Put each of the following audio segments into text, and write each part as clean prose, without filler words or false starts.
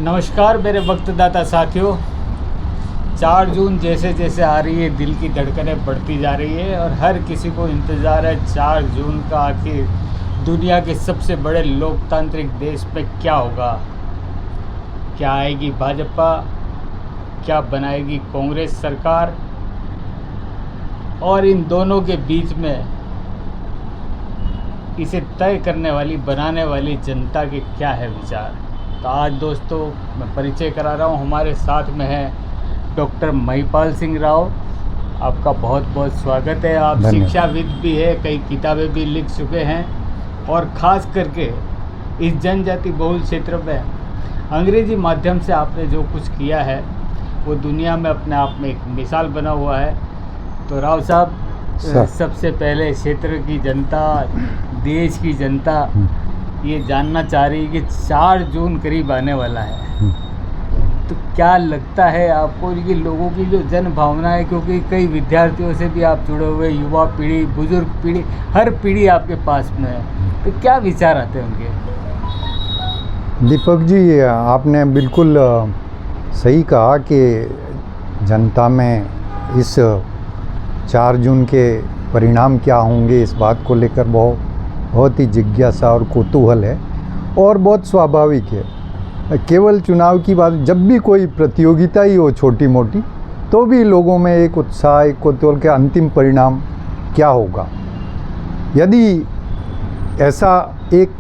नमस्कार मेरे वक्तदाता साथियों। 4 जून जैसे जैसे आ रही है दिल की धड़कनें बढ़ती जा रही है और हर किसी को इंतज़ार है 4 जून का आखिर दुनिया के सबसे बड़े लोकतांत्रिक देश में क्या होगा। क्या आएगी भाजपा, क्या बनाएगी कांग्रेस सरकार, और इन दोनों के बीच में इसे तय करने वाली बनाने वाली जनता के क्या है विचार। तो आज दोस्तों मैं परिचय करा रहा हूँ, हमारे साथ में है डॉक्टर महिपाल सिंह राव। आपका बहुत बहुत स्वागत है। आप शिक्षाविद भी है, कई किताबें भी लिख चुके हैं और ख़ास करके इस जनजाति बहुल क्षेत्र में अंग्रेज़ी माध्यम से आपने जो कुछ किया है वो दुनिया में अपने आप में एक मिसाल बना हुआ है। तो राव साहब, सबसे पहले क्षेत्र की जनता, देश की जनता ये जानना चाह रही है कि 4 जून करीब आने वाला है, तो क्या लगता है आपको कि लोगों की जो जन भावना है, क्योंकि कई विद्यार्थियों से भी आप जुड़े हुए, युवा पीढ़ी, बुजुर्ग पीढ़ी, हर पीढ़ी आपके पास में है, तो क्या विचार आते हैं उनके? दीपक जी, आपने बिल्कुल सही कहा कि जनता में इस 4 जून के परिणाम क्या होंगे इस बात को लेकर बहुत ही जिज्ञासा और कौतूहल है और बहुत स्वाभाविक है। केवल चुनाव की बात, जब भी कोई प्रतियोगिता ही हो छोटी मोटी, तो भी लोगों में एक उत्साह, एक कौतूहल के अंतिम परिणाम क्या होगा। यदि ऐसा एक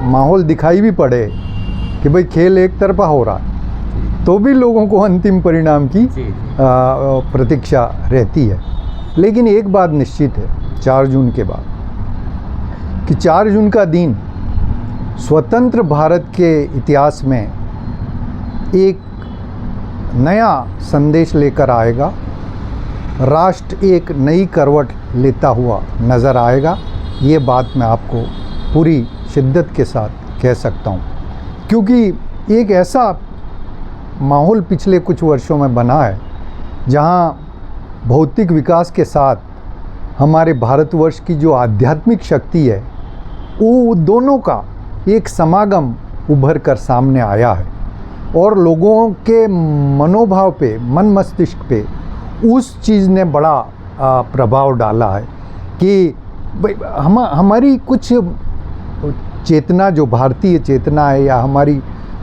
माहौल दिखाई भी पड़े कि भाई खेल एक तरफा हो रहा है, तो भी लोगों को अंतिम परिणाम की प्रतीक्षा रहती है। लेकिन एक बात निश्चित है 4 जून के बाद कि 4 जून का दिन स्वतंत्र भारत के इतिहास में एक नया संदेश लेकर आएगा। राष्ट्र एक नई करवट लेता हुआ नज़र आएगा। ये बात मैं आपको पूरी शिद्दत के साथ कह सकता हूँ, क्योंकि एक ऐसा माहौल पिछले कुछ वर्षों में बना है जहाँ भौतिक विकास के साथ हमारे भारतवर्ष की जो आध्यात्मिक शक्ति है, वो दोनों का एक समागम उभर कर सामने आया है और लोगों के मनोभाव पे, मन मस्तिष्क पे उस चीज़ ने बड़ा प्रभाव डाला है कि हमारी कुछ चेतना, जो भारतीय चेतना है या हमारी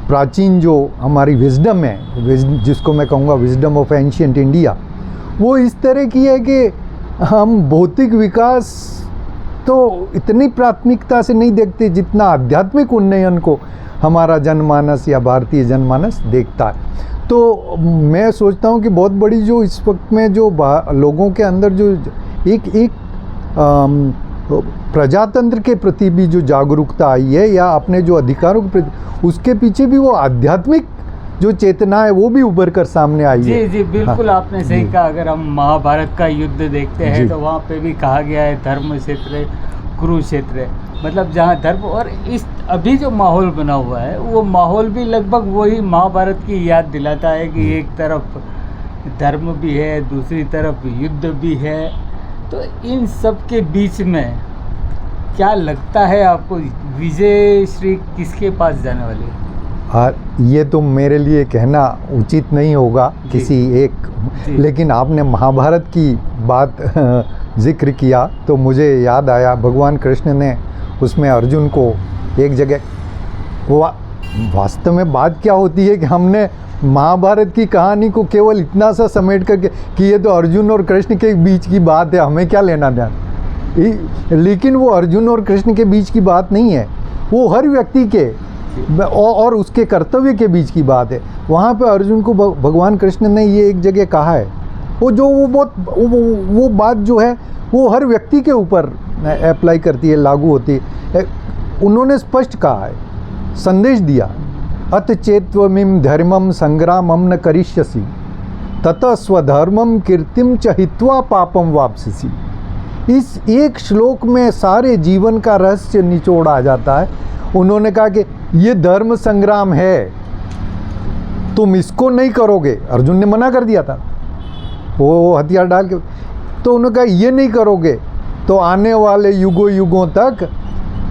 प्राचीन जो हमारी विजडम है, जिसको मैं कहूँगा विजडम ऑफ एंशिएंट इंडिया, वो इस तरह की है कि हम भौतिक विकास तो इतनी प्राथमिकता से नहीं देखते जितना आध्यात्मिक उन्नयन को हमारा जनमानस या भारतीय जनमानस देखता है। तो मैं सोचता हूँ कि बहुत बड़ी जो इस वक्त में जो लोगों के अंदर जो एक प्रजातंत्र के प्रति भी जो जागरूकता आई है या अपने जो अधिकारों के प्रति, उसके पीछे भी वो आध्यात्मिक जो चेतना है वो भी उभर कर सामने आई है। जी बिल्कुल, आपने सही कहा। अगर हम महाभारत का युद्ध देखते हैं तो वहाँ पे भी कहा गया है धर्म क्षेत्र कुरुक्षेत्र, मतलब जहाँ धर्म, और इस अभी जो माहौल बना हुआ है वो माहौल भी लगभग वही महाभारत की याद दिलाता है कि एक तरफ धर्म भी है, दूसरी तरफ युद्ध भी है। तो इन सब के बीच में क्या लगता है आपको, विजय श्री किसके पास जाने वाली है? ये तो मेरे लिए कहना उचित नहीं होगा किसी एक, लेकिन आपने महाभारत की बात जिक्र किया तो मुझे याद आया, भगवान कृष्ण ने उसमें अर्जुन को एक जगह, वास्तव में बात क्या होती है कि हमने महाभारत की कहानी को केवल इतना सा समेट करके कि ये तो अर्जुन और कृष्ण के बीच की बात है, हमें क्या लेना देना, लेकिन वो अर्जुन और कृष्ण के बीच की बात नहीं है, वो हर व्यक्ति के और उसके कर्तव्य के बीच की बात है। वहाँ पे अर्जुन को भगवान कृष्ण ने ये एक जगह कहा है, वो बात जो है वो हर व्यक्ति के ऊपर अप्लाई करती है, लागू होती है। उन्होंने स्पष्ट कहा है, संदेश दिया, अत चेत्वमिम धर्मम संग्रामम न करिष्यसि ततः स्वधर्मम कीर्तिम च हित्वा पापम वापसिसी। इस एक श्लोक में सारे जीवन का रहस्य निचोड़ आ जाता है। उन्होंने कहा कि ये धर्म संग्राम है, तुम इसको नहीं करोगे, अर्जुन ने मना कर दिया था, वो हथियार डाल के, तो उन्होंने कहा ये नहीं करोगे तो आने वाले युगों युगों तक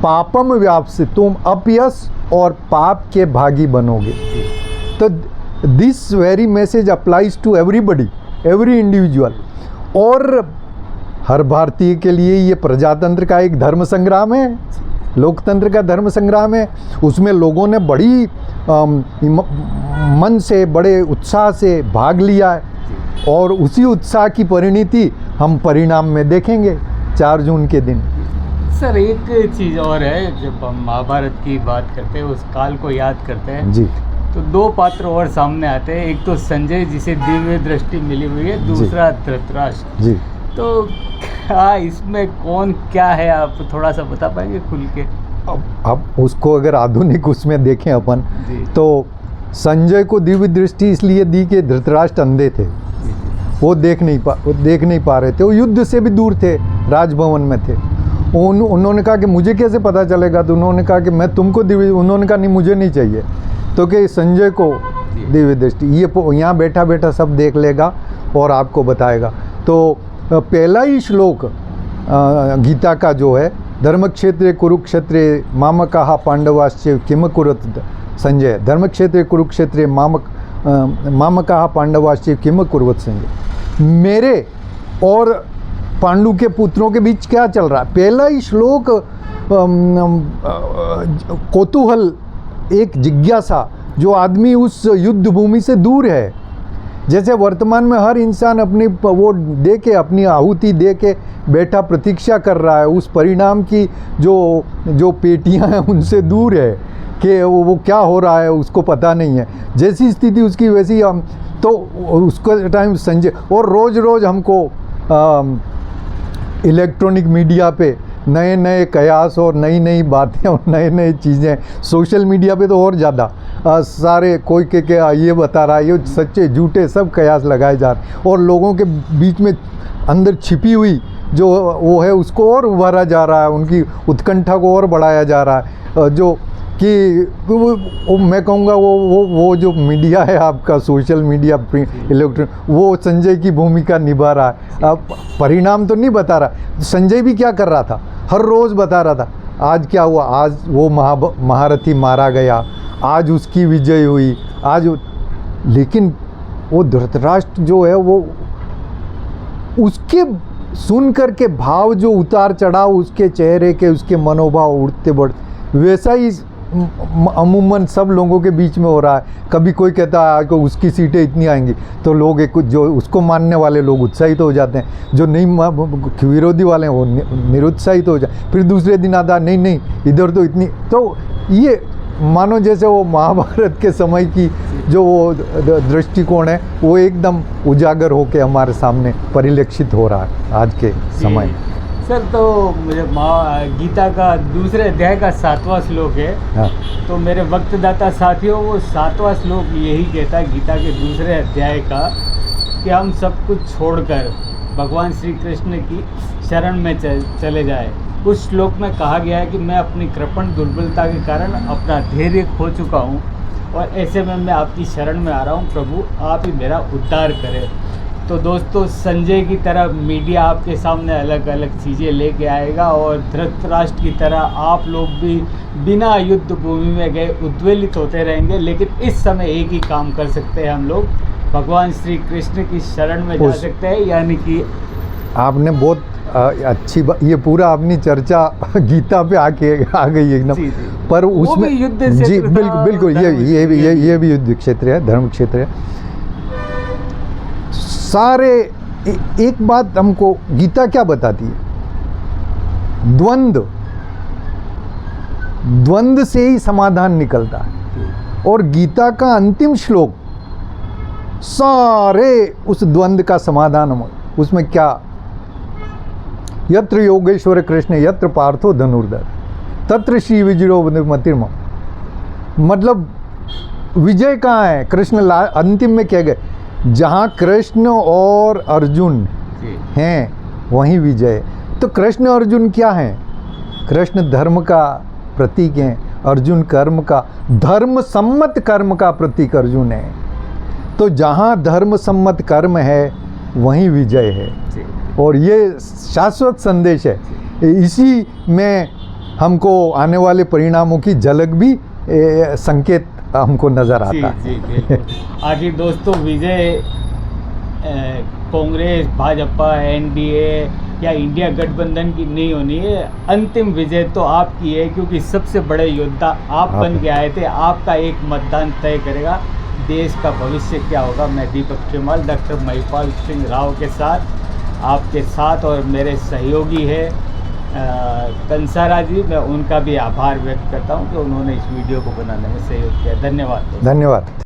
पापम व्याप्त, तुम अपयश और पाप के भागी बनोगे। तो this very message applies to everybody, every individual. और हर भारतीय के लिए ये प्रजातंत्र का एक धर्म संग्राम है, लोकतंत्र का धर्म संग्राम है। उसमें लोगों ने बड़ी मन से, बड़े उत्साह से भाग लिया है और उसी उत्साह की परिणति हम परिणाम में देखेंगे 4 जून के दिन। सर एक चीज़ और है, जब हम महाभारत की बात करते हैं, उस काल को याद करते हैं जी, तो 2 पात्र और सामने आते हैं। एक तो संजय जिसे दिव्य दृष्टि मिली हुई है, दूसरा धृतराष्ट्र जी। तो क्या इसमें कौन क्या है, आप थोड़ा सा बता पाएंगे खुल के? अब उसको अगर आधुनिक उसमें देखें अपन जी। तो संजय को दिव्य दृष्टि इसलिए दी कि धृतराष्ट्र अंधे थे, वो देख नहीं पा रहे थे, वो युद्ध से भी दूर थे, राजभवन में थे। उन्होंने कहा कि मुझे कैसे पता चलेगा, तो उन्होंने कहा कि मैं तुमको दिव्य, उन्होंने कहा नहीं मुझे नहीं चाहिए, तो कि संजय को दिव्य दृष्टि, ये यहाँ बैठा बैठा सब देख लेगा और आपको बताएगा। तो पहला ही श्लोक गीता का जो है, धर्मक्षेत्रे कुरुक्षेत्रे मामकाः पांडवाश्च किम कुरुत संजय, धर्मक्षेत्रे कुरुक्षेत्रे मामकाः पांडवाश्च किम कुरुवत संजय, मेरे और पांडु के पुत्रों के बीच क्या चल रहा है। पहला ही श्लोक कौतूहल, एक जिज्ञासा, जो आदमी उस युद्ध भूमि से दूर है। जैसे वर्तमान में हर इंसान अपनी वो दे के, अपनी आहुति दे के बैठा प्रतीक्षा कर रहा है, उस परिणाम की जो पेटियां हैं उनसे दूर है कि वो क्या हो रहा है उसको पता नहीं है। जैसी स्थिति उसकी वैसी हम तो उसको टाइम संजय, और रोज़ रोज़ हमको इलेक्ट्रॉनिक मीडिया पे नए नए कयास और नई नई बातें और नए नए चीज़ें, सोशल मीडिया पे तो और ज़्यादा सारे कोई के ये बता रहा है, ये सच्चे झूठे सब कयास लगाए जा रहे हैं, और लोगों के बीच में अंदर छिपी हुई जो वो है उसको और उभारा जा रहा है, उनकी उत्कंठा को और बढ़ाया जा रहा है। जो कि वो मैं कहूँगा वो जो मीडिया है आपका, सोशल मीडिया, इलेक्ट्रॉनिक, वो संजय की भूमिका निभा रहा है। अब परिणाम तो नहीं बता रहा, संजय भी क्या कर रहा था, हर रोज़ बता रहा था आज क्या हुआ, आज वो महारथी मारा गया, आज उसकी विजय हुई, आज लेकिन वो धृतराष्ट्र जो है वो उसके सुन कर के भाव, जो उतार चढ़ाव उसके चेहरे के, उसके मनोभाव उड़ते बढ़ते, वैसा ही अमूमन सब लोगों के बीच में हो रहा है। कभी कोई कहता है आज को उसकी सीटें इतनी आएंगी, तो लोग एक जो उसको मानने वाले लोग उत्साहित हो जाते हैं, जो नहीं विरोधी वाले हैं वो निरुत्साहित हो जाए। फिर दूसरे दिन आता नहीं इधर तो इतनी, तो ये मानो जैसे वो महाभारत के समय की जो वो दृष्टिकोण है वो एकदम उजागर होकर हमारे सामने परिलक्षित हो रहा है आज के समय। सर तो मुझे गीता का दूसरे अध्याय का 7वां श्लोक है। हाँ। तो मेरे वक्तदाता साथियों, वो 7वां श्लोक यही कहता है गीता के दूसरे अध्याय का, कि हम सब कुछ छोड़कर भगवान श्री कृष्ण की शरण में चले जाए। उस श्लोक में कहा गया है कि मैं अपनी कृपण दुर्बलता के कारण अपना धैर्य खो चुका हूँ और ऐसे में मैं आपकी शरण में आ रहा हूँ, प्रभु आप ही मेरा उद्धार करें। तो दोस्तों, संजय की तरह मीडिया आपके सामने अलग अलग चीज़ें लेके आएगा और धृतराष्ट्र की तरह आप लोग भी बिना युद्ध भूमि में गए उद्वेलित होते रहेंगे। लेकिन इस समय एक ही काम कर सकते हैं हम लोग, भगवान श्री कृष्ण की शरण में जा सकते हैं। यानी कि आपने बहुत अच्छी ये पूरा अपनी चर्चा गीता पे आ गई एकदम, पर उसमें युद्ध जी बिल्कुल ये भी युद्ध क्षेत्र है, धर्म क्षेत्र है। सारे एक बात हमको गीता क्या बताती है, द्वंद्व से ही समाधान निकलता है। और गीता का अंतिम श्लोक सारे उस द्वंद्व का समाधान, उसमें क्या, यत्र योगेश्वर कृष्ण यत्र पार्थो धनुर्धर तत्र श्री विजयो मतिर्म, मतलब विजय कहाँ है, कृष्ण अंतिम में क्या गए, जहाँ कृष्ण और अर्जुन हैं वहीं विजय। तो कृष्ण अर्जुन क्या हैं, कृष्ण धर्म का प्रतीक हैं, अर्जुन कर्म का, धर्म सम्मत कर्म का प्रतीक अर्जुन है। तो जहाँ धर्म सम्मत कर्म है वहीं विजय है, और ये शाश्वत संदेश है। इसी में हमको आने वाले परिणामों की झलक भी संकेत हमको नज़र जी आता है। जी बिल्कुल। आखिर दोस्तों विजय कांग्रेस, भाजपा, एनडीए या इंडिया गठबंधन की नहीं होनी है, अंतिम विजय तो आपकी है, क्योंकि सबसे बड़े योद्धा आप बन के आए थे। आपका एक मतदान तय करेगा देश का भविष्य क्या होगा। मैं दीपक खेमाल डॉक्टर महिपाल सिंह राव के साथ, आपके साथ, और मेरे सहयोगी है कंसारा जी, मैं उनका भी आभार व्यक्त करता हूं कि उन्होंने इस वीडियो को बनाने में सहयोग किया। धन्यवाद। धन्यवाद।